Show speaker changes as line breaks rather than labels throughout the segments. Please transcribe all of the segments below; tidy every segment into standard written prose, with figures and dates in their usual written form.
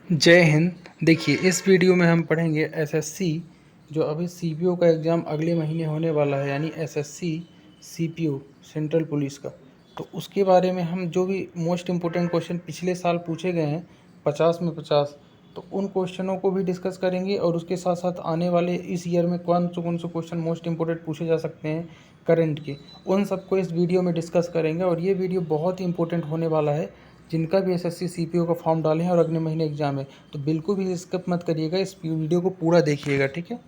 जय हिंद। देखिए, इस वीडियो में हम पढ़ेंगे एसएससी जो अभी सीपीओ का एग्ज़ाम अगले महीने होने वाला है, यानी एसएससी सीपीओ सेंट्रल पुलिस का। तो उसके बारे में हम जो भी मोस्ट इम्पोर्टेंट क्वेश्चन पिछले साल पूछे गए हैं 50 में 50, तो उन क्वेश्चनों को भी डिस्कस करेंगे और उसके साथ साथ आने वाले इस ईयर में कौन से क्वेश्चन मोस्ट इम्पोर्टेंट पूछे जा सकते हैं करंट के, उन सबको इस वीडियो में डिस्कस करेंगे। और ये वीडियो बहुत ही इंपॉर्टेंट होने वाला है जिनका भी एसएससी सीपीओ का फॉर्म डाले हैं और अगले महीने एग्जाम है, तो बिल्कुल भी स्किप मत करिएगा, इस वीडियो को पूरा देखिएगा, ठीक है।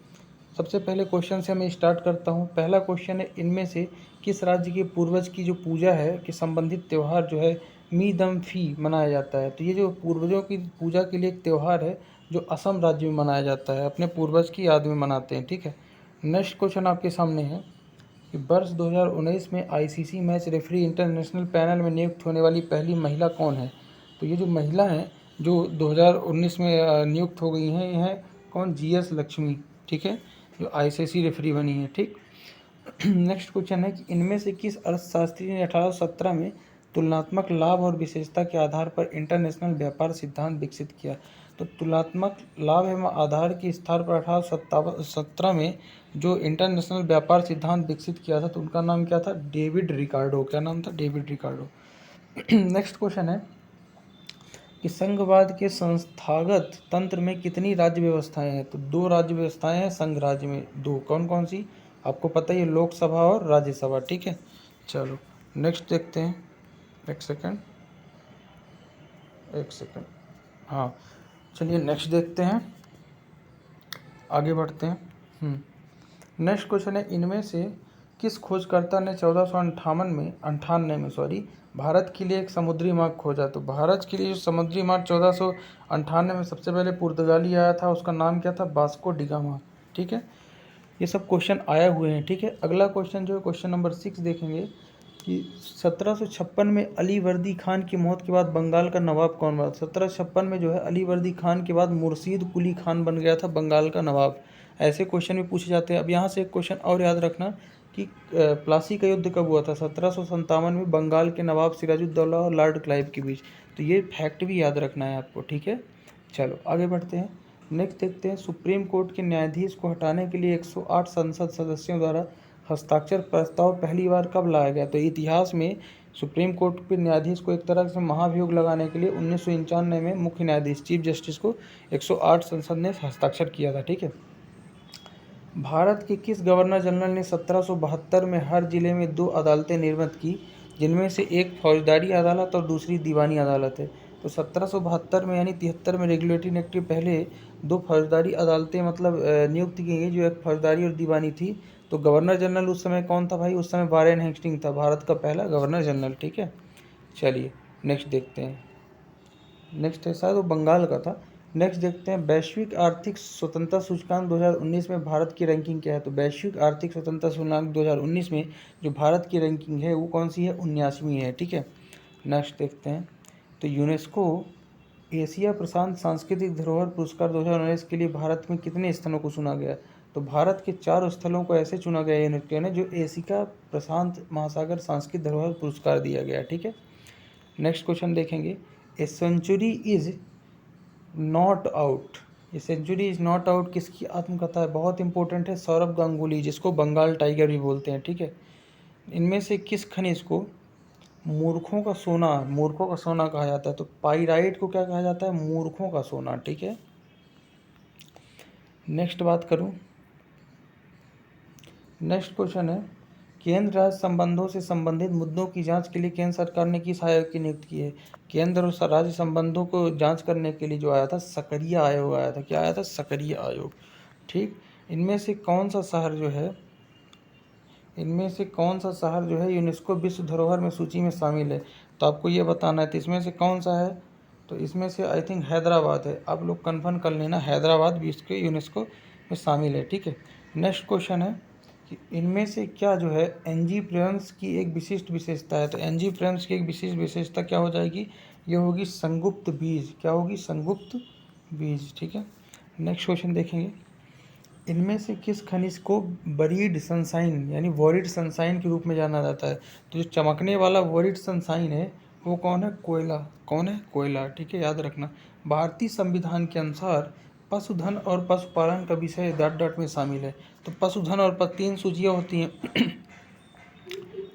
सबसे पहले क्वेश्चन से मैं स्टार्ट करता हूँ। पहला क्वेश्चन है, इनमें से किस राज्य के पूर्वज की जो पूजा है कि संबंधित त्यौहार जो है मी दम फी मनाया जाता है। तो ये जो पूर्वजों की पूजा के लिए एक त्यौहार है जो असम राज्य में मनाया जाता है, अपने पूर्वज की याद में मनाते हैं, ठीक है। नेक्स्ट क्वेश्चन आपके सामने है कि वर्ष 2019 में ICC match referee international panel में नियुक्त होने वाली पहली महिला कौन है। तो ये जो महिला हैं जो 2019 में नियुक्त हो गई हैं, यह है कौन, जीएस लक्ष्मी, ठीक है, जो आईसीसी रेफरी बनी है, ठीक। नेक्स्ट क्वेश्चन है कि इनमें से किस अर्थशास्त्री ने 1817 में तुलनात्मक लाभ और विशेषता के आधार पर इंटरनेशनल व्यापार सिद्धांत विकसित किया। तो तुलनात्मक लाभ एवं आधार के स्थान पर 1817 में जो इंटरनेशनल व्यापार सिद्धांत विकसित किया था, तो उनका नाम क्या था, डेविड रिकार्डो। क्या नाम था, डेविड रिकार्डो। नेक्स्ट क्वेश्चन है कि संघवाद के संस्थागत तंत्र में कितनी राज्य व्यवस्थाएं हैं। तो 2 राज्य व्यवस्थाएं हैं संघ राज्य में, 2। कौन कौन सी, आपको पता ही है, लोकसभा और राज्यसभा, ठीक है। चलो नेक्स्ट देखते हैं। एक सेकंड, एक सेकंड, हाँ, चलिए नेक्स्ट देखते हैं, आगे बढ़ते हैं। नेक्स्ट क्वेश्चन है, इनमें से किस खोजकर्ता ने 1498 में भारत के लिए एक समुद्री मार्ग खोजा। तो भारत के लिए जो समुद्री मार्ग 1498 में सबसे पहले पुर्तगाली आया था, उसका नाम क्या था, वास्को डी गामा, ठीक है। ये सब क्वेश्चन आए हुए हैं, ठीक है। अगला क्वेश्चन जो है क्वेश्चन नंबर 6 देखेंगे कि 1756 में अली वर्दी खान की मौत के बाद बंगाल का नवाब कौन बना। 1756 में जो है अली वर्दी खान के बाद मुर्शीद कुली खान बन गया था बंगाल का नवाब। ऐसे क्वेश्चन भी पूछे जाते हैं। अब यहाँ से एक क्वेश्चन और याद रखना कि प्लासी का युद्ध कब हुआ था, 1757 में बंगाल के नवाब सिराजुद्दौला और लॉर्ड क्लाइव के बीच। तो ये फैक्ट भी याद रखना है आपको, ठीक है। चलो आगे बढ़ते हैं। नेक्स्ट देखते हैं, सुप्रीम कोर्ट के न्यायाधीश को हटाने के लिए 108 संसद सदस्यों द्वारा हस्ताक्षर प्रस्ताव पहली बार कब लाया गया। तो इतिहास में सुप्रीम कोर्ट के न्यायाधीश को एक तरह से महाभियोग लगाने के लिए 1995 में मुख्य न्यायाधीश चीफ जस्टिस को 108 संसद ने हस्ताक्षर किया था, ठीक है। भारत के किस गवर्नर जनरल ने 1772 में हर जिले में 2 अदालतें निर्मित की, जिनमें से एक फौजदारी अदालत और दूसरी दीवानी अदालत है। तो 1772 में यानी 73 में रेगुलेटरी एक्ट के पहले 2 फौजदारी अदालतें मतलब नियुक्त की गई, जो एक फौजदारी और दीवानी थी। तो गवर्नर जनरल उस समय कौन था भाई, उस समय वारेन हेस्टिंग था, भारत का पहला गवर्नर जनरल, ठीक है। चलिए नेक्स्ट देखते हैं। नेक्स्ट है, शायद वो बंगाल का था। नेक्स्ट देखते हैं, वैश्विक आर्थिक स्वतंत्रता सूचकांक 2019 में भारत की रैंकिंग क्या है। तो वैश्विक आर्थिक स्वतंत्रता सूचकांक 2019 में जो भारत की रैंकिंग है वो कौन सी है, 79वीं है, ठीक है। नेक्स्ट देखते हैं, तो यूनेस्को एशिया प्रशांत सांस्कृतिक धरोहर पुरस्कार 2019 के लिए भारत में कितने स्थलों को चुना गया। तो भारत के 4 स्थलों को ऐसे चुना गया यूनेस्को ने जो एशिया प्रशांत महासागर सांस्कृतिक धरोहर पुरस्कार दिया गया, ठीक है। नेक्स्ट क्वेश्चन देखेंगे, a century is not out. ये सेंचुरी इज नॉट आउट किसकी आत्मकथा है, बहुत इंपॉर्टेंट है, सौरभ गांगुली, जिसको बंगाल टाइगर भी बोलते हैं, ठीक है। इनमें से किस खनिज को मूर्खों का सोना कहा जाता है। तो पाइराइट को क्या कहा जाता है, मूर्खों का सोना, ठीक है। नेक्स्ट बात करूं, नेक्स्ट क्वेश्चन है, केंद्र राज्य संबंधों से संबंधित मुद्दों की जांच के लिए केंद्र सरकार ने किस आयोग की नियुक्ति की है। केंद्र और राज्य संबंधों को जांच करने के लिए जो आया था, सकरिया आयोग आया था। क्या आया था, सकरिया आयोग, ठीक। इनमें से कौन सा शहर जो है, इनमें से कौन सा शहर जो है यूनेस्को विश्व धरोहर में सूची में शामिल है। तो आपको ये बताना है, तो इसमें से कौन सा है, तो इसमें से आई थिंक हैदराबाद है। आप लोग कन्फर्म कर लेना, हैदराबाद भी इसके यूनेस्को में शामिल है, ठीक है। नेक्स्ट क्वेश्चन है कि इनमें से क्या जो है एंजीप्रियम्स की एक विशिष्ट विशेषता है। तो एंजीप्रियम्स की एक विशिष्ट विशेषता क्या हो जाएगी, ये होगी संगुप्त बीज। क्या होगी, संगुप्त बीज, ठीक है। नेक्स्ट क्वेश्चन देखेंगे, इनमें से किस खनिज को बरीड सनसाइन यानी वोरिड सनसाइन के रूप में जाना जाता है। तो जो चमकने वाला वोरिड सनसाइन है वो कौन है? कोयला। कौन है? कोयला। ठीक है, याद रखना। भारतीय संविधान के अनुसार पशुधन और पशुपालन का विषय डॉट डॉट में शामिल है। तो पशुधन और 3 सूचियाँ होती हैं।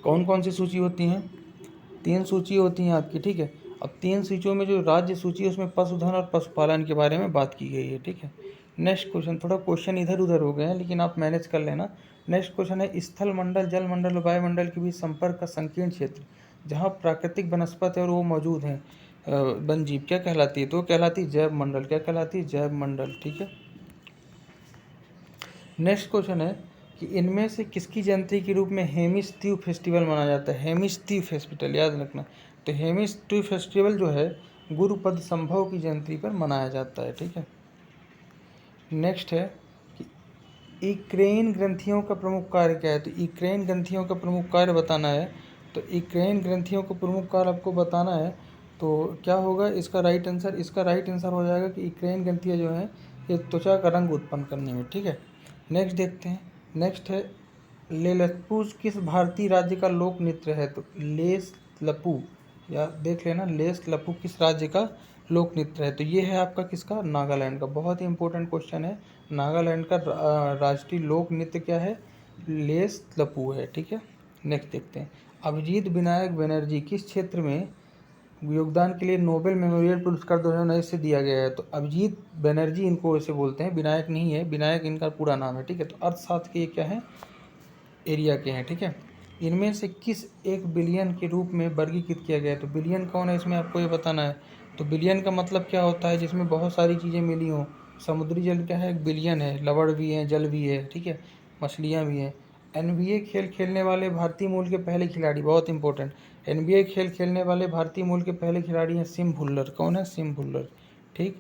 कौन कौन सी सूची होती हैं? 3 सूची होती हैं आपकी। ठीक है, अब 3 सूचियों में जो राज्य सूची है उसमें पशुधन और पशुपालन के बारे में बात की गई है। ठीक है, नेक्स्ट क्वेश्चन। थोड़ा क्वेश्चन इधर उधर हो गए हैं लेकिन आप मैनेज कर लेना। नेक्स्ट क्वेश्चन है, स्थल मंडल, जल मंडल और वायुमंडल के बीच संपर्क का संकीर्ण क्षेत्र जहाँ प्राकृतिक वनस्पति और वो मौजूद हैं, वन जीव, क्या कहलाती है? तो कहलाती है जैव मंडल। क्या कहलाती है? जैव मंडल। ठीक है, नेक्स्ट क्वेश्चन है कि इनमें से किसकी जयंती के रूप में हेमिस तीज फेस्टिवल मनाया जाता है? हेमिस तीज फेस्टिवल, याद रखना। तो हेमिस तीज फेस्टिवल जो है गुरुपद संभव की जयंती पर मनाया जाता है। ठीक है, नेक्स्ट है कि ईक्रेन ग्रंथियों का प्रमुख कार्य क्या है? तो ईक्रेन ग्रंथियों का प्रमुख कार्य बताना है। तो ईक्रेन ग्रंथियों का प्रमुख कार्य आपको बताना है। तो क्या होगा इसका राइट आंसर? इसका राइट आंसर हो जाएगा कि ईक्रेन ग्रंथियाँ जो हैं ये त्वचा का रंग उत्पन्न करने में। ठीक है, नेक्स्ट देखते हैं। नेक्स्ट है, लेलपू किस भारतीय राज्य का लोक नृत्य है? तो लेस लपू, या देख लेना, लेस लपू किस राज्य का लोक नृत्य है? तो ये है आपका किसका? नागालैंड का। बहुत ही इंपॉर्टेंट क्वेश्चन है। नागालैंड का राष्ट्रीय लोक नृत्य क्या है? लेस लपू है। ठीक है, नेक्स्ट देखते हैं। अभिजीत विनायक बनर्जी किस क्षेत्र में योगदान के लिए नोबेल मेमोरियल पुरस्कार 2019 से दिया गया है? तो अभिजीत बनर्जी इनको ऐसे बोलते हैं, विनायक नहीं है, विनायक इनका पूरा नाम है। ठीक है, तो अर्थशास्त्र के ये क्या है? एरिया के हैं। ठीक है, इनमें से किस एक बिलियन के रूप में वर्गीकृत किया गया है? तो बिलियन कौन है इसमें आपको ये बताना है। तो बिलियन का मतलब क्या होता है? जिसमें बहुत सारी चीज़ें मिली हों। समुद्री जल क्या है? एक बिलियन है, लवण भी है, जल भी है। ठीक है, मछलियाँ भी हैं। NBA खेल खेलने वाले भारतीय मूल के पहले खिलाड़ी, बहुत इंपॉर्टेंट, NBA खेल खेलने वाले भारतीय मूल के पहले खिलाड़ी हैं सिम भुल्लर। कौन है? सिम भुल्लर। ठीक,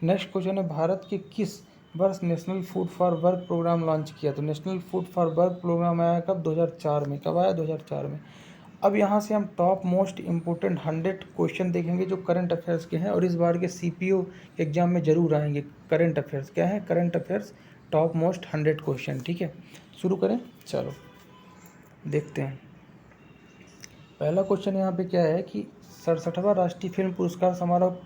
नेक्स्ट क्वेश्चन है, भारत के किस वर्ष national food for work programme launch किया? तो national food for work programme आया कब? 2004 में। कब आया? 2004 में। अब यहाँ से हम टॉप मोस्ट इम्पोर्टेंट 100 क्वेश्चन देखेंगे जो करंट अफेयर्स के हैं और इस बार के CPO एग्जाम में जरूर आएंगे। करंट अफेयर्स क्या है? Current affairs top most 100 question. ठीक है, शुरू करें, चलो देखते हैं। पहला क्वेश्चन यहाँ पे क्या है कि 67वां राष्ट्रीय फिल्म पुरस्कार समारोह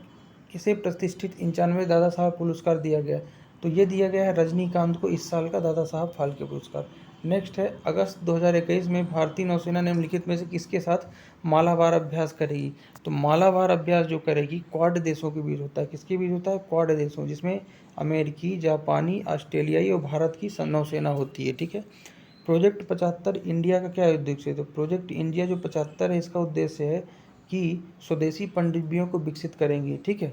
किसे प्रतिष्ठित 95 दादा साहब पुरस्कार दिया गया? तो ये दिया गया है रजनीकांत को इस साल का दादा साहब फाल्के पुरस्कार। नेक्स्ट है, अगस्त 2021 में भारतीय नौसेना निम्नलिखित में से किसके साथ मालाबार अभ्यास करेगी? तो मालाबार अभ्यास जो करेगी क्वाड देशों के बीच होता है। किसके बीच होता है? क्वाड देशों, जिसमें अमेरिकी, जापानी, ऑस्ट्रेलियाई और भारत की नौसेना होती है। ठीक है, प्रोजेक्ट 75 इंडिया का क्या उद्देश्य है? तो प्रोजेक्ट इंडिया जो 75 है इसका उद्देश्य है कि स्वदेशी पनडुब्बियों को विकसित करेंगे। ठीक है,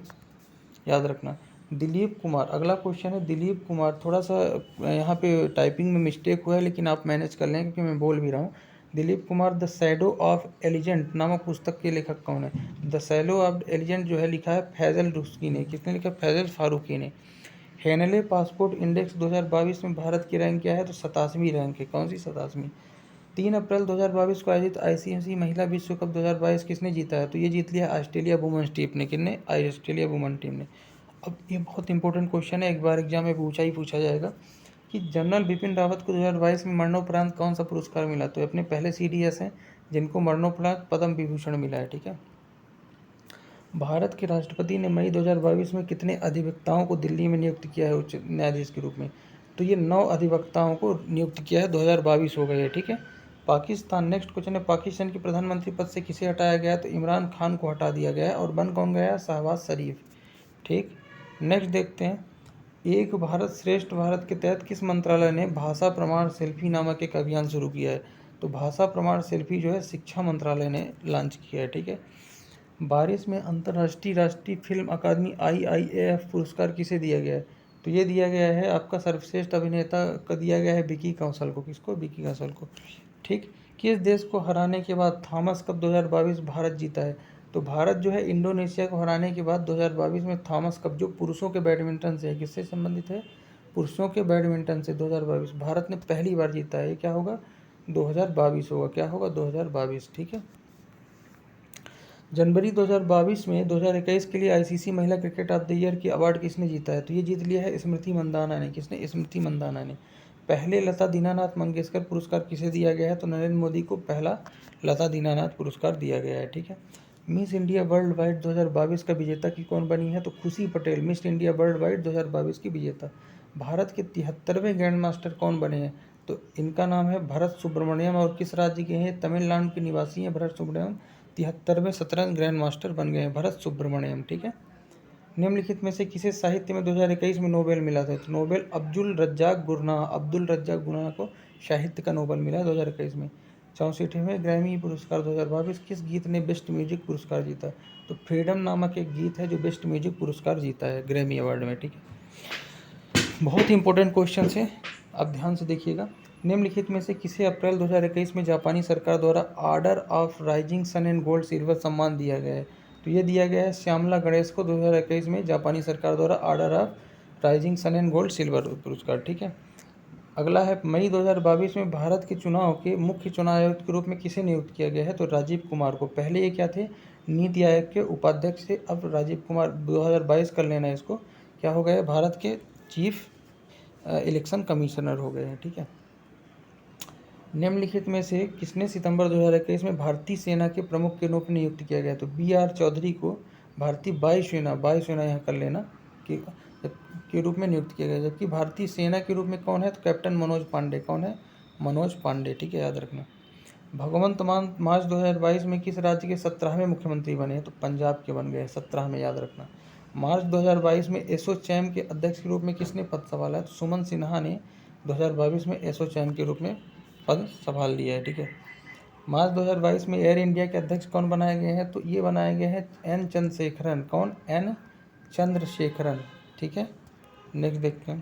याद रखना। दिलीप कुमार, अगला क्वेश्चन है दिलीप कुमार। थोड़ा सा यहाँ पे टाइपिंग में मिस्टेक हुआ है लेकिन आप मैनेज कर लें क्योंकि मैं बोल भी रहा हूँ। Dilip Kumar the shadow of एलिजेंट नामक पुस्तक के लेखक कौन है? द शैडो ऑफ एलिजेंट जो है लिखा है फैजल रुस्की ने। किसने लिखा? फैजल फारूकी ने। हेनले पासपोर्ट इंडेक्स 2022 में भारत की रैंक क्या है? तो 87वीं रैंक है। कौन सी? 87वीं। 3 अप्रैल 2022 को आयोजित ICC महिला विश्व कप 2022 किसने जीता है? तो ये जीत लिया ऑस्ट्रेलिया वुमेन्स टीम ने। किसने? ऑस्ट्रेलिया वुमेन टीम ने। अब ये बहुत इंपॉर्टेंट क्वेश्चन है, एक बार एग्जाम में पूछा ही पूछा जाएगा कि जनरल बिपिन रावत को 2022 में मरणोपरांत कौन सा पुरस्कार मिला? तो अपने पहले CDS हैं जिनको मरणोपरांत पद्म विभूषण मिला है। ठीक है, भारत के राष्ट्रपति ने मई 2022 में कितने अधिवक्ताओं को दिल्ली में नियुक्त किया है उच्च न्यायाधीश के रूप में? तो ये 9 अधिवक्ताओं को नियुक्त किया है। 2022 हो गए है। ठीक है, पाकिस्तान। नेक्स्ट क्वेश्चन है, पाकिस्तान के प्रधानमंत्री पद से किसे हटाया गया? तो इमरान खान को हटा दिया गया है और बन कौन गया? शहबाज शरीफ। ठीक, नेक्स्ट देखते हैं, एक भारत श्रेष्ठ भारत के तहत किस मंत्रालय ने भाषा प्रमाण सेल्फी नामक एक अभियान शुरू किया है? तो भाषा प्रमाण सेल्फी जो है शिक्षा मंत्रालय ने लॉन्च किया है। ठीक है, बारिश में अंतर्राष्ट्रीय राष्ट्रीय फिल्म अकादमी IIAF पुरस्कार किसे दिया गया है? तो ये दिया गया है आपका सर्वश्रेष्ठ अभिनेता का दिया गया है विकी कौशल को। किसको? विकी कौशल को। ठीक, किस देश को हराने के बाद थॉमस कप 2022 भारत जीता है? तो भारत जो है इंडोनेशिया को हराने के बाद 2022 में थॉमस कप जो पुरुषों के बैडमिंटन से है, किससे संबंधित है? पुरुषों के बैडमिंटन से 2022 भारत ने पहली बार जीता है। ये क्या होगा? 2022 होगा। क्या होगा? 2022। ठीक है, जनवरी 2022 में 2021 के लिए ICC महिला क्रिकेट ऑफ द ईयर की अवार्ड किसने जीता है? तो ये जीत लिया है स्मृति मंदाना ने। किसने? स्मृति मंदाना ने। पहले लता दीनानाथ मंगेशकर पुरस्कार किसे दिया गया है? तो नरेंद्र मोदी को पहला लता दीनानाथ पुरस्कार दिया गया है। ठीक है, मिस इंडिया वर्ल्ड वाइड 2022 का विजेता की कौन बनी है? तो खुशी Patel miss India world wide 2022 की विजेता। भारत के 73वें ग्रैंड मास्टर कौन बने हैं? तो इनका नाम है भरत सुब्रमण्यम और किस राज्य के हैं? तमिलनाडु के निवासी हैं भरत सुब्रमण्यम। 73वें शतरंज ग्रैंड मास्टर बन गए हैं भरत सुब्रमण्यम। ठीक है। निम्नलिखित में से किसे साहित्य में 2021 में नोबेल मिला था? तो नोबेल अब्दुल रज्जाक गुरनाह को साहित्य का नोबेल मिला 2021 में। 64वें ग्रैमी पुरस्कार 2022 किस गीत ने बेस्ट म्यूजिक पुरस्कार जीता? तो फ्रीडम नामक एक गीत है जो बेस्ट म्यूजिक पुरस्कार जीता है ग्रैमी अवार्ड में। ठीक है। बहुत ही इंपॉर्टेंट क्वेश्चन है, आप ध्यान से देखिएगा। निम्नलिखित में से किसे अप्रैल 2021 में जापानी सरकार द्वारा order of rising sun and gold silver सम्मान दिया गया है? तो ये दिया गया है श्यामला गणेश को 2021 में जापानी सरकार द्वारा order of rising sun and gold silver पुरस्कार। ठीक है। अगला है मई 2022 में भारत के चुनाव के मुख्य चुनाव आयुक्त के रूप में किसे नियुक्त किया गया है? तो राजीव कुमार को। पहले ये क्या थे? नीति आयोग के उपाध्यक्ष थे। अब राजीव कुमार 2022 कर लेना है इसको, क्या हो गया? भारत के चीफ इलेक्शन कमिश्नर हो गए हैं। ठीक है। निम्नलिखित में से किसने सितंबर 2021 में भारतीय सेना के प्रमुख के रूप में नियुक्त किया गया? तो BR चौधरी को भारतीय वायुसेना यहाँ कर लेना के रूप में नियुक्त किया गया। जबकि भारतीय सेना के रूप में कौन है? तो कैप्टन मनोज पांडे। कौन है? मनोज पांडे। ठीक है, याद रखना। भगवंत मान मार्च 2022 में किस राज्य के 17वें मुख्यमंत्री बने? तो पंजाब के बन गए 17 में, याद रखना। मार्च 2022 में एसोचैम के अध्यक्ष के रूप में किसने पद संभाला है? तो सुमन सिन्हा ने 2022 में एसोचैम के रूप में पद संभाल लिया है। ठीक है। मार्च 2022 में एयर इंडिया के अध्यक्ष कौन बनाए गए हैं? तो ये बनाए गए हैं N चंद्रशेखरन। कौन? N चंद्रशेखरन। ठीक है। नेक्स्ट देखते हैं,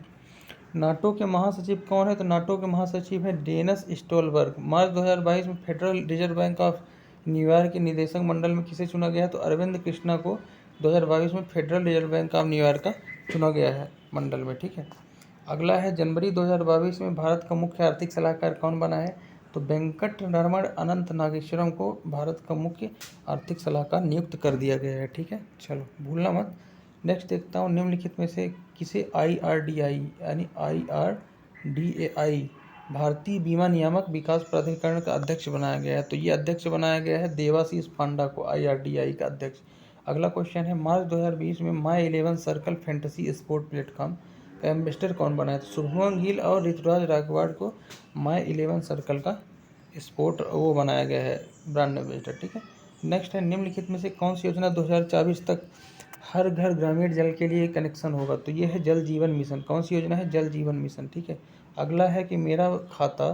नाटो के महासचिव कौन है? तो नाटो के महासचिव है डेनस स्टोलबर्ग। मार्च 2022 में federal reserve bank of New York के निदेशक मंडल में किसे चुना गया? तो अरविंद कृष्णा को 2022 में federal reserve bank of New York का चुना गया है मंडल में। ठीक है। अगला है जनवरी 2022 में भारत का मुख्य आर्थिक सलाहकार कौन बना है? तो वेंकट रमण अनंत नागेश्वरम को भारत का मुख्य आर्थिक सलाहकार नियुक्त कर दिया गया है। ठीक है, चलो भूलना मत। नेक्स्ट देखता हूँ, निम्नलिखित में से किसे IRDAI यानी IRDAI भारतीय बीमा नियामक विकास प्राधिकरण का अध्यक्ष बनाया गया है? तो ये अध्यक्ष बनाया गया है देवाशीष पांडा को, IRDAI का अध्यक्ष। अगला क्वेश्चन है, मार्च 2020 में माई 11 सर्कल फैंटेसी स्पोर्ट प्लेटफॉर्म का एम्बेसडर कौन बना है? तो शुभमन गिल और ऋतुराज गायकवाड़ को माई 11 सर्कल का स्पोर्ट वो बनाया गया है ब्रांड एम्बेसडर। ठीक है। नेक्स्ट है, निम्नलिखित में से कौन सी योजना 2024 तक हर घर ग्रामीण जल के लिए कनेक्शन होगा? तो ये है जल जीवन मिशन। कौन सी योजना है? जल जीवन मिशन। ठीक है। अगला है कि मेरा खाता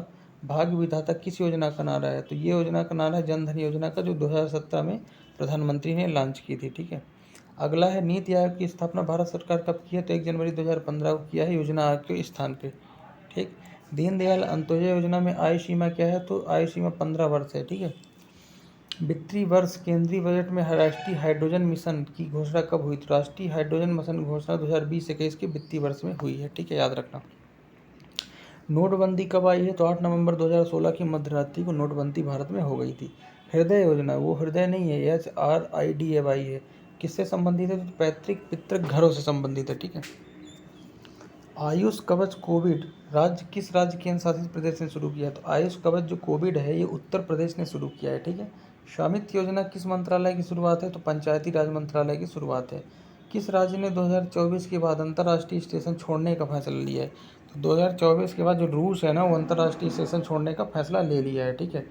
भाग्य विधाता किस योजना का नारा है? तो ये योजना का नारा है जनधन योजना का, जो 2017 में प्रधानमंत्री ने लॉन्च की थी। ठीक है। अगला है, नीति आयोग की स्थापना भारत सरकार कब की है? तो 1 जनवरी 2015 को किया है योजना आयोग के स्थान पे। ठीक। दीनदयाल अंत्योदय योजना में आयु सीमा क्या है? तो आयु सीमा 15 वर्ष है। ठीक है। वित्तीय वर्ष केंद्रीय बजट में राष्ट्रीय हाइड्रोजन मिशन की घोषणा कब हुई? तो राष्ट्रीय हाइड्रोजन मिशन घोषणा 2020-21 के वित्तीय वर्ष में हुई है। ठीक है, याद रखना। नोटबंदी कब आई है? तो 8 नवंबर 2016 की मध्यरात्रि को नोटबंदी भारत में हो गई थी। हृदय योजना, वो हृदय नहीं है, HRIDAY है। किससे संबंधित है? तो पैतृक पितृक घरों से संबंधित है। ठीक है। आयुष कवच कोविड किस राज्य केंद्र शासित प्रदेश ने शुरू किया? तो आयुष कवच जो कोविड है ये उत्तर प्रदेश ने शुरू किया है। ठीक है। स्वामित्व योजना किस मंत्रालय की शुरुआत है? तो पंचायती राज मंत्रालय की शुरुआत है। किस राज्य ने 2024 के बाद अंतर्राष्ट्रीय स्टेशन छोड़ने का फैसला लिया है? तो 2024 के बाद जो रूस है ना, वो अंतर्राष्ट्रीय स्टेशन छोड़ने का फैसला ले लिया है। ठीक है।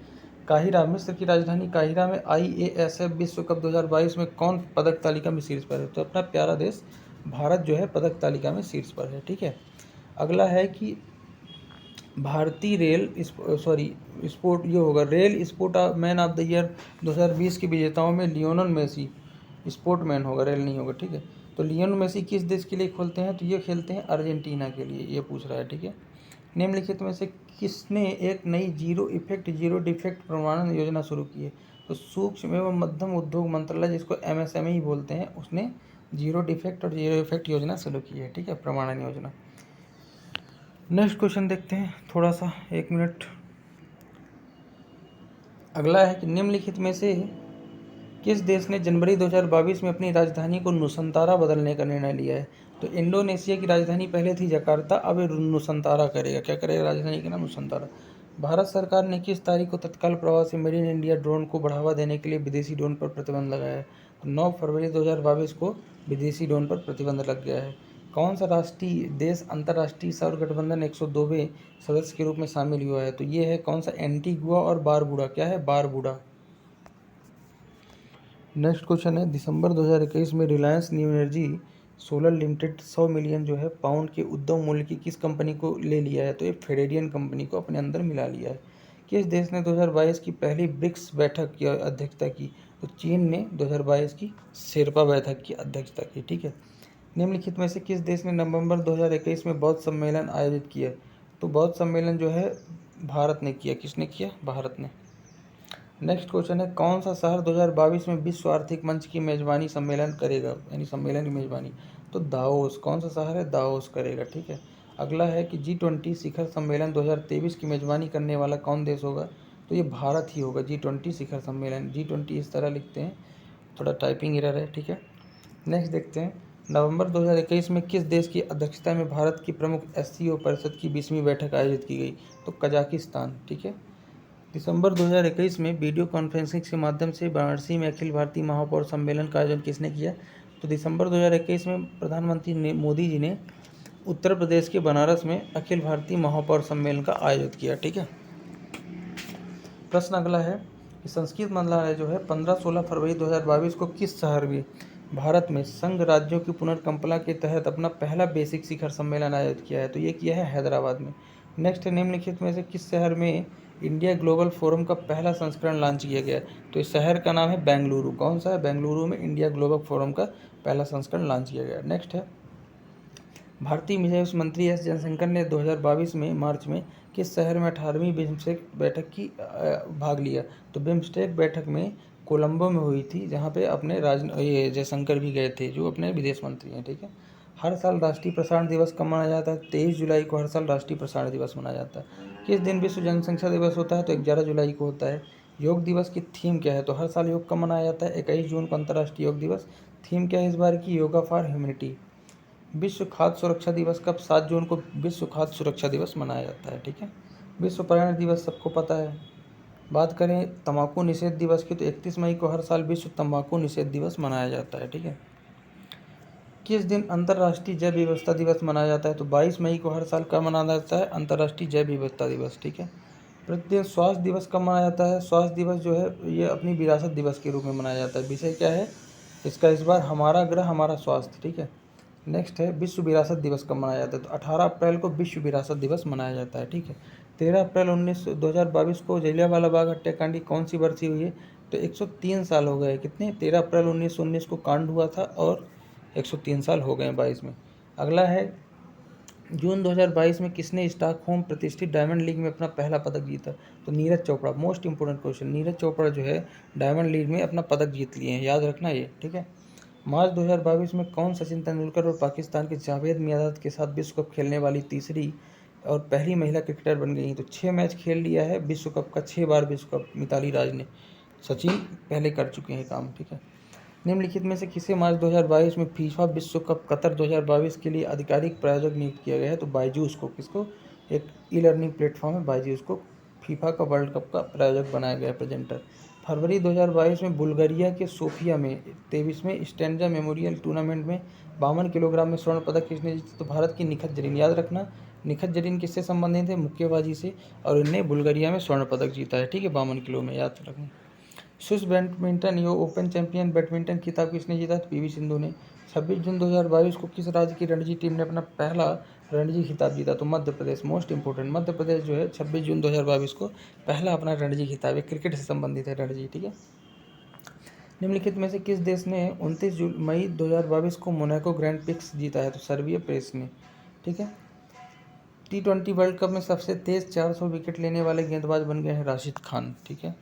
काहिरा, मिस्र की राजधानी काहिरा में IASF विश्व कप 2022 में कौन पदक तालिका में शीर्ष पर है? तो अपना प्यारा देश भारत जो है पदक तालिका में शीर्ष पर है। ठीक है। अगला है कि भारतीय स्पोर्ट ये होगा rail sport man of the year 2020 के विजेताओं में लियोनल मेसी स्पोर्टमैन होगा, रेल नहीं होगा। ठीक है। तो लियोनल मेसी किस देश के लिए खेलते हैं? तो ये खेलते हैं अर्जेंटीना के लिए, ये पूछ रहा है। ठीक है। निम्नलिखित में से किसने एक नई जीरो डिफेक्ट प्रमाणन योजना शुरू की है? तो सूक्ष्म एवं मध्यम उद्योग मंत्रालय, जिसको MSME बोलते हैं, उसने जीरो डिफेक्ट और जीरो इफेक्ट योजना शुरू की है। ठीक है, प्रमाणन योजना। नेक्स्ट क्वेश्चन देखते हैं, थोड़ा सा 1 मिनट। अगला है कि निम्नलिखित में से किस देश ने जनवरी 2022 में अपनी राजधानी को नुसंतारा बदलने का निर्णय लिया है? तो इंडोनेशिया की राजधानी पहले थी जकार्ता, अब नुसंतारा करेगा। क्या करेगा? राजधानी का नाम नुसंतारा। भारत सरकार ने किस तारीख को तत्काल प्रभाव से मेड इन इंडिया ड्रोन को बढ़ावा देने के लिए विदेशी ड्रोन पर प्रतिबंध लगाया है? तो 9 फरवरी 2022 को विदेशी ड्रोन पर प्रतिबंध लग गया है। कौन सा राष्ट्रीय देश अंतर्राष्ट्रीय सौर गठबंधन 102वें सदस्य के रूप में शामिल हुआ है? तो ये है कौन सा, एंटीगुआ और बारबुडा। क्या है? बारबुडा। नेक्स्ट क्वेश्चन है, दिसंबर 2021 में Reliance new energy solar limited 100 million जो है पाउंड के उद्यम मूल्य की किस कंपनी को ले लिया है? तो ये फेडेरियन कंपनी को अपने अंदर मिला लिया है। किस देश ने 2022 की पहली ब्रिक्स बैठक की अध्यक्षता की? तो चीन ने 2022 की शेरपा बैठक की अध्यक्षता की। ठीक है। निम्नलिखित में से किस देश ने नवंबर 2021 में बौद्ध सम्मेलन आयोजित किया? तो बौद्ध सम्मेलन जो है भारत ने किया। किसने किया? भारत ने। नेक्स्ट क्वेश्चन है, कौन सा शहर 2022 में विश्व आर्थिक मंच की मेजबानी सम्मेलन करेगा, यानी सम्मेलन की मेजबानी? तो दाओस। कौन सा शहर है? दाओस करेगा। ठीक है। अगला है कि G20 शिखर सम्मेलन 2023 की मेजबानी करने वाला कौन देश होगा? तो ये भारत ही होगा। G20 शिखर सम्मेलन, G20 इस तरह लिखते हैं, थोड़ा टाइपिंग एरर है। ठीक है। नेक्स्ट देखते हैं, नवंबर 2021 में किस देश की अध्यक्षता में भारत की प्रमुख SCO परिषद की 20वीं बैठक आयोजित की गई? तो कजाकिस्तान। ठीक है। दिसंबर 2021 में वीडियो कॉन्फ्रेंसिंग के माध्यम से वाराणसी में अखिल भारतीय महापौर सम्मेलन का आयोजन किसने किया? तो दिसंबर 2021 में प्रधानमंत्री मोदी जी ने उत्तर प्रदेश के बनारस में अखिल भारतीय महापौर सम्मेलन का आयोजित किया। ठीक है। प्रश्न अगला है कि संस्कृत मंत्रालय जो है 15-16 फरवरी 2022 को किस शहर में भारत में संघ राज्यों की पुनर्कंपना के तहत अपना पहला बेसिक शिखर सम्मेलन आयोजित किया है? तो ये किया है हैदराबाद में। नेक्स्ट है, निम्नलिखित में से किस शहर में इंडिया ग्लोबल फोरम का पहला संस्करण लॉन्च किया गया? तो इस शहर का नाम है बेंगलुरु। कौन सा है? बेंगलुरु में इंडिया ग्लोबल फोरम का पहला संस्करण लॉन्च किया गया। नेक्स्ट है, भारतीय विदेश मंत्री एस जयशंकर ने 2022 में मार्च में किस शहर में 18वीं बिम्स्टेक बैठक की भाग लिया? तो बिम्स्टेक बैठक में कोलंबो में हुई थी, जहाँ पे अपने ये जयशंकर भी गए थे, जो अपने विदेश मंत्री हैं। ठीक है। हर साल राष्ट्रीय प्रसारण दिवस कब मनाया जाता है? 23 जुलाई को हर साल राष्ट्रीय प्रसारण दिवस मनाया जाता है। किस दिन विश्व जनसंख्या दिवस होता है? तो 11 जुलाई को होता है। योग दिवस की थीम क्या है? तो हर साल योग कब मनाया जाता है? 21 जून को अंतर्राष्ट्रीय योग दिवस। थीम क्या है इस बार की? Yoga for humanity. विश्व खाद्य सुरक्षा दिवस कब? 7 जून को विश्व खाद्य सुरक्षा दिवस मनाया जाता है। ठीक है। विश्व पर्यावरण दिवस सबको पता है। बात करें तंबाकू निषेध दिवस की, तो 31 मई को हर साल विश्व तंबाकू निषेध दिवस मनाया जाता है। ठीक है। किस दिन अंतर्राष्ट्रीय जैव विविधता दिवस मनाया जाता है? तो 22 मई को हर साल कब मनाया जाता है? अंतर्राष्ट्रीय जैव विविधता दिवस। ठीक है। प्रतिदिन स्वास्थ्य दिवस कब मनाया जाता है? स्वास्थ्य दिवस जो है ये अपनी विरासत दिवस के रूप में मनाया जाता है। विषय क्या है इसका इस बार? हमारा ग्रह हमारा स्वास्थ्य। ठीक है। नेक्स्ट है, विश्व विरासत दिवस कब मनाया जाता है? तो 18 अप्रैल को विश्व विरासत दिवस मनाया जाता है। ठीक है। 13 अप्रैल 2022 को जलियांवाला बाग हत्याकांड की कौन सी बरसी हुई है? तो 103 साल हो गए। कितने? 13 अप्रैल 1919 को कांड हुआ था और 103 साल हो गए 22 में। अगला है, जून 2022 में किसने स्टॉकहोम प्रतिष्ठित डायमंड लीग में अपना पहला पदक जीता? तो Neeraj Chopra. Most important question, Neeraj Chopra जो है डायमंड लीग में अपना पदक जीत लिए हैं, याद रखना ये। ठीक है। मार्च 2022 में कौन सचिन तेंदुलकर और पाकिस्तान के जावेद मियांदाद के साथ विश्व कप खेलने वाली तीसरी और पहली महिला क्रिकेटर बन गई? तो 6 मैच खेल लिया है विश्व कप का, 6 बार विश्व कप मिताली राज ने। सचिन पहले कर चुके हैं काम। ठीक है। निम्नलिखित में से किसे मार्च 2022 में फीफा विश्व कप कतर 2022 के लिए आधिकारिक प्रायोजक नियुक्त किया गया है? तो बायजूस को। किसको? एक ई लर्निंग प्लेटफॉर्म है बायजूस को फीफा का वर्ल्ड कप का प्रायोजक बनाया गया प्रेजेंटर। फरवरी 2022 में बुल्गारिया के सोफिया में 23वें स्टैंजा मेमोरियल टूर्नामेंट में 52 किलोग्राम में स्वर्ण पदक किसने जीता? तो भारत की निखत जरीन। याद रखना, निखत जरीन किससे संबंधित है? मुक्केबाजी से, और इनने बुल्गारिया में स्वर्ण पदक जीता है। ठीक है, 52 किलो में, याद रखना। Swiss badminton open champion badminton खिताब किसने जीता? तो पीवी सिंधु ने। 26 जून 2022 को किस राज्य की रणजी टीम ने अपना पहला रणजी खिताब जीता? तो मध्य प्रदेश। मोस्ट इंपोर्टेंट, मध्य प्रदेश जो है 26 जून 2022 को पहला अपना रणजी खिताब है, क्रिकेट से संबंधित है रणजी। ठीक है। निम्नलिखित में से किस देश ने 29 मई 2022 को मोनाको ग्रैंड प्रिक्स जीता है? तो सर्बिया प्रेस ने। ठीक है। T20 वर्ल्ड कप में सबसे तेज 400 विकेट लेने वाले गेंदबाज बन गए हैं राशिद खान। ठीक है।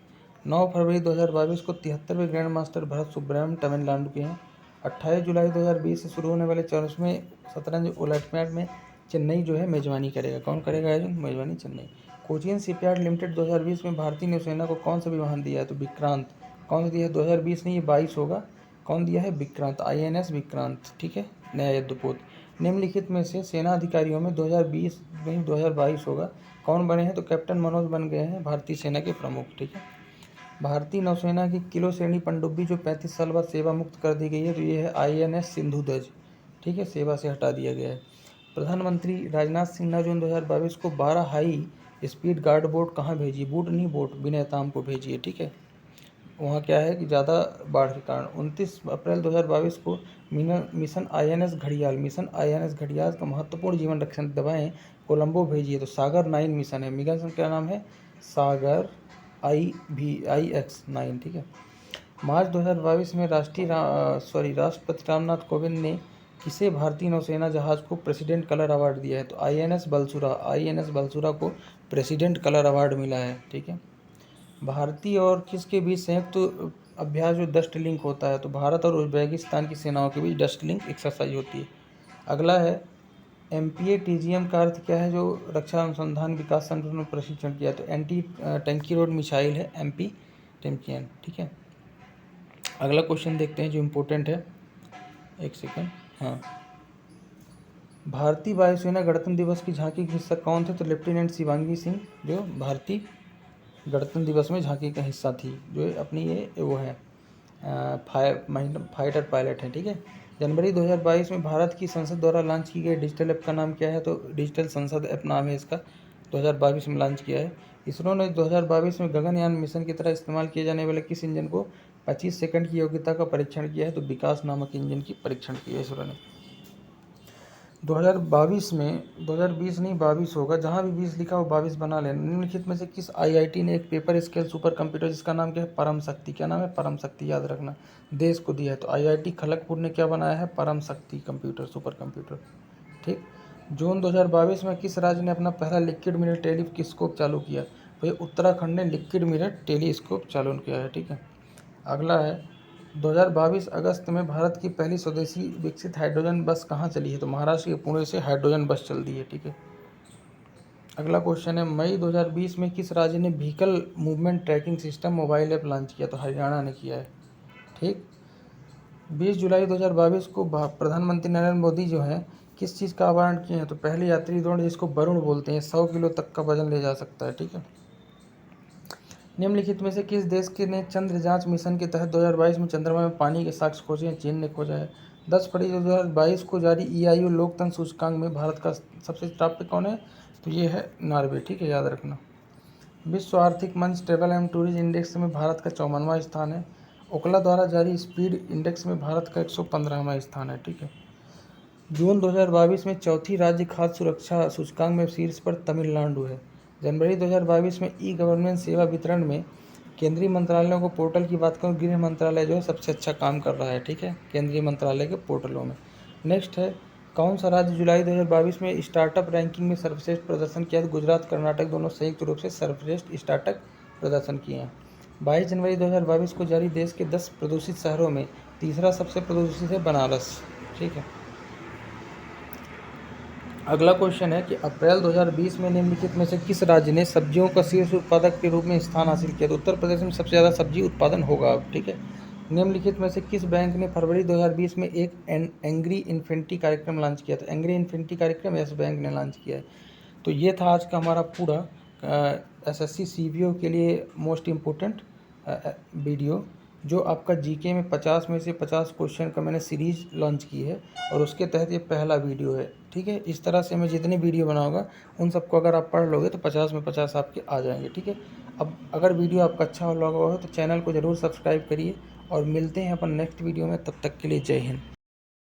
9 फरवरी 2022 को 73वें ग्रैंड मास्टर भरत सुब्रमण्यम तमिलनाडु के हैं। 28 जुलाई 2020 से शुरू होने वाले 44वें शतरंज ओलंपियाड में चेन्नई जो है मेजबानी करेगा। कौन करेगा आयोजन? मेजबानी चेन्नई। कोचिन शिपयार्ड लिमिटेड 2020 में भारतीय नौसेना को कौन सा विमान दिया है? तो विक्रांत। कौन सा दिया है? 2020 नहीं, ये 22 होगा। कौन दिया है? विक्रांत, INS विक्रांत, ठीक है, नया युद्धपोत। निम्नलिखित में से सेना अधिकारियों में 2020 में 2022 होगा, कौन बने हैं? तो कैप्टन मनोज बन गए हैं भारतीय सेना के प्रमुख, ठीक है। भारतीय नौसेना की किलो श्रेणी पनडुब्बी जो 35 साल बाद सेवा मुक्त कर दी गई है, तो ये है INS सिंधुध्वज, ठीक है, सेवा से हटा दिया गया है। प्रधानमंत्री राजनाथ सिंह ने जून 2022 को 12 हाई स्पीड गार्ड बोट कहाँ भेजी? बूट नहीं, बोट वियतनाम को भेजी है, ठीक है। वहाँ क्या है कि ज़्यादा बाढ़ के कारण। 29 अप्रैल 2022 को मिशन INS घड़ियाल, मिशन INS घड़ियाल का महत्वपूर्ण जीवन रक्षण दवाएं कोलंबो भेजी है, तो सागर 9 मिशन है। मिशन क्या नाम है? सागर IX9, ठीक है। मार्च 2022 में राष्ट्रपति रामनाथ कोविंद ने किसे भारतीय नौसेना जहाज को प्रेसिडेंट कलर अवार्ड दिया है? तो INS बलसुरा को प्रेसिडेंट कलर अवार्ड मिला है, ठीक है। भारतीय और किसके बीच संयुक्त अभ्यास जो डस्ट लिंक होता है? तो भारत और उज्बेकिस्तान की सेनाओं के बीच डस्ट लिंक एक्सरसाइज होती है। अगला है MPATGM का अर्थ क्या है? जो रक्षा अनुसंधान विकास संगठन में प्रशिक्षण किया, तो एंटी टैंकी रोड मिसाइल है MPTGM, ठीक है। अगला क्वेश्चन देखते हैं जो इम्पोर्टेंट है, एक सेकेंड, हाँ। भारतीय वायुसेना गणतंत्र दिवस की झांकी के हिस्सा कौन थे? तो लेफ्टिनेंट शिवांगी सिंह जो भारतीय गणतंत्र दिवस में झांकी का हिस्सा थी, जो अपनी ये वो है फाइटर पायलट है, ठीक है। जनवरी 2022 में भारत की संसद द्वारा लॉन्च की गई डिजिटल ऐप का नाम क्या है? तो डिजिटल संसद ऐप नाम है इसका, 2022 में लॉन्च किया है। इसरो ने 2022 में गगनयान मिशन की तरह इस्तेमाल किए जाने वाले किस इंजन को 25 सेकंड की योग्यता का परीक्षण किया है? तो विकास नामक इंजन की परीक्षण किया है इसरो ने। 2022 में 2020 नहीं 22 होगा, जहाँ भी 20 लिखा हो 22 बना लेना। निम्नलिखित में से किस IIT ने एक पेपर स्केल सुपर कंप्यूटर जिसका नाम क्या है? परम शक्ति, क्या नाम है? परम शक्ति, याद रखना, देश को दिया है। तो IIT खड़गपुर ने क्या बनाया है? परम शक्ति कंप्यूटर, सुपर कंप्यूटर, ठीक। जून 2022 में किस राज्य ने अपना पहला लिक्विड मिरर टेलीस्कोप चालू किया? तो ये उत्तराखंड ने लिक्विड मिरर टेलीस्कोप चालू किया है, ठीक है। अगला है 2022 अगस्त में भारत की पहली स्वदेशी विकसित हाइड्रोजन बस कहाँ चली है? तो महाराष्ट्र के पुणे से हाइड्रोजन बस चल दी है, ठीक है। अगला क्वेश्चन है मई 2020 में किस राज्य ने vehicle movement tracking system mobile app launch किया? तो हरियाणा ने किया है, ठीक। 20 जुलाई 2022 को प्रधानमंत्री नरेंद्र मोदी जो है किस चीज़ का आह्वान किए हैं? तो पहले यात्री ड्रोन जिसको वरुण बोलते हैं, 100 किलो तक का वजन ले जा सकता है, ठीक है। निम्नलिखित में से किस देश के ने चंद्र जांच मिशन के तहत 2022 में चंद्रमा में पानी के साक्ष्य खोजे हैं? चीन ने खोजा है। 10 फरवरी 2022 को जारी EIU लोकतंत्र सूचकांक में भारत का सबसे टॉप पे कौन है? तो ये है नॉर्वे, ठीक है, याद रखना। विश्व आर्थिक मंच ट्रेवल एंड टूरिज्म इंडेक्स में भारत का 54वां स्थान है। ओकला द्वारा जारी स्पीड इंडेक्स में भारत का 115वां स्थान है, ठीक है। जून 2022 में चौथी राज्य खाद्य सुरक्षा सूचकांक में शीर्ष पर तमिलनाडु है। जनवरी 2022 में गवर्नेंस सेवा वितरण में केंद्रीय मंत्रालयों को पोर्टल की बात करूँ, गृह मंत्रालय जो है सबसे अच्छा काम कर रहा है, ठीक है, केंद्रीय मंत्रालय के पोर्टलों में। नेक्स्ट है कौन सा राज्य जुलाई 2022 में स्टार्टअप रैंकिंग में सर्वश्रेष्ठ प्रदर्शन किया? तो गुजरात कर्नाटक दोनों संयुक्त रूप से सर्वश्रेष्ठ स्टार्टअप प्रदर्शन किए हैं। 22 जनवरी 2022 को जारी देश के 10 प्रदूषित शहरों में तीसरा सबसे प्रदूषित है बनारस, ठीक है। अगला क्वेश्चन है कि अप्रैल 2020 में निम्नलिखित में से किस राज्य ने सब्जियों का शीर्ष उत्पादक के रूप में स्थान हासिल किया? तो उत्तर प्रदेश में सबसे ज़्यादा सब्जी उत्पादन होगा अब, ठीक है। निम्नलिखित में से किस बैंक ने फरवरी 2020 में एक एंग्री इन्फिनिटी कार्यक्रम लॉन्च किया? तो एंग्री इन्फिनिटी कार्यक्रम यस बैंक ने लॉन्च किया है। तो ये था आज का हमारा पूरा SSC CBO के लिए मोस्ट इम्पोर्टेंट वीडियो, जो आपका GK में 50 में से 50 क्वेश्चन का मैंने सीरीज़ लॉन्च की है और उसके तहत ये पहला वीडियो है, ठीक है। इस तरह से मैं जितनी वीडियो बनाऊंगा उन सबको अगर आप पढ़ लोगे तो 50 में 50 आपके आ जाएंगे, ठीक है। अब अगर वीडियो आपका अच्छा लगा हो तो चैनल को ज़रूर सब्सक्राइब करिए और मिलते हैं अपन नेक्स्ट वीडियो में, तब तक के लिए जय हिंद।